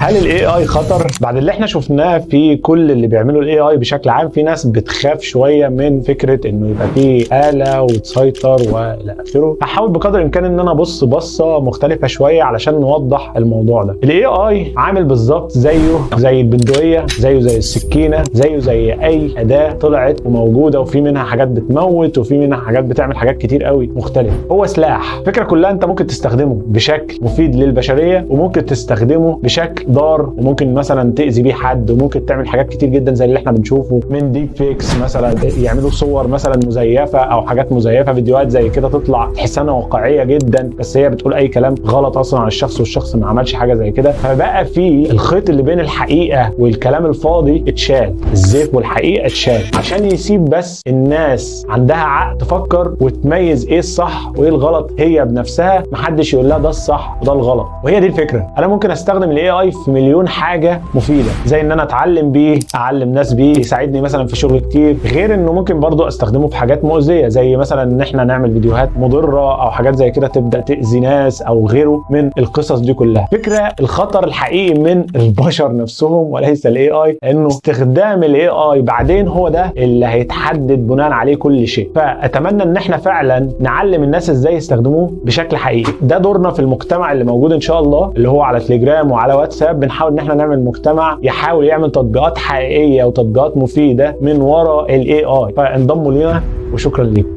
هل الاي اي خطر؟ بعد اللي احنا شفناه في كل اللي بيعملوا الاي اي بشكل عام، في ناس بتخاف شويه من فكره انه يبقى في آلة وتسيطر والى اخره. هحاول بقدر الامكان ان انا ابص بصه مختلفه شويه علشان نوضح الموضوع ده. الاي اي عامل بالظبط زيه زي البندقيه، زيه زي السكينه، زيه زي اي اداه طلعت وموجوده، وفي منها حاجات بتموت وفي منها حاجات بتعمل حاجات كتير قوي مختلفه. هو سلاح. الفكره كلها انت ممكن تستخدمه بشكل مفيد للبشريه، وممكن تستخدمه بشكل ضار، وممكن مثلا تاذي بيه حد، وممكن تعمل حاجات كتير جدا زي اللي احنا بنشوفه من ديب فيكس مثلا، يعملوا صور مثلا مزيفه او حاجات مزيفه، فيديوهات زي كده تطلع تحسها واقعيه جدا بس هي بتقول اي كلام غلط اصلا عن الشخص، والشخص ما عملش حاجه زي كده. فبقى في الخيط اللي بين الحقيقه والكلام الفاضي اتشال، الزيف والحقيقه اتشال، عشان يسيب بس الناس عندها عقل تفكر وتميز ايه الصح وايه الغلط هي بنفسها، محدش يقول لها ده الصح وده الغلط. وهي دي الفكره. انا ممكن استخدم الاي اي في مليون حاجه مفيده، زي ان انا اتعلم بيه، اعلم ناس بيه، يساعدني مثلا في شغل كتير، غير انه ممكن برضو استخدمه في حاجات مؤذيه، زي مثلا ان احنا نعمل فيديوهات مضره او حاجات زي كده تبدا تاذي ناس او غيره من القصص دي كلها. فكره الخطر الحقيقي من البشر نفسهم وليس الاي اي، انه استخدام الاي اي بعدين هو ده اللي هيتحدد بناء عليه كل شيء. فاتمنى ان احنا فعلا نعلم الناس ازاي يستخدموه بشكل حقيقي. ده دورنا في المجتمع اللي موجود ان شاء الله، اللي هو على تليجرام وعلى واتساب. بنحاول ان احنا نعمل مجتمع يحاول يعمل تطبيقات حقيقيه وتطبيقات مفيده من وراء الاي اي. فانضموا لينا وشكرا لكم.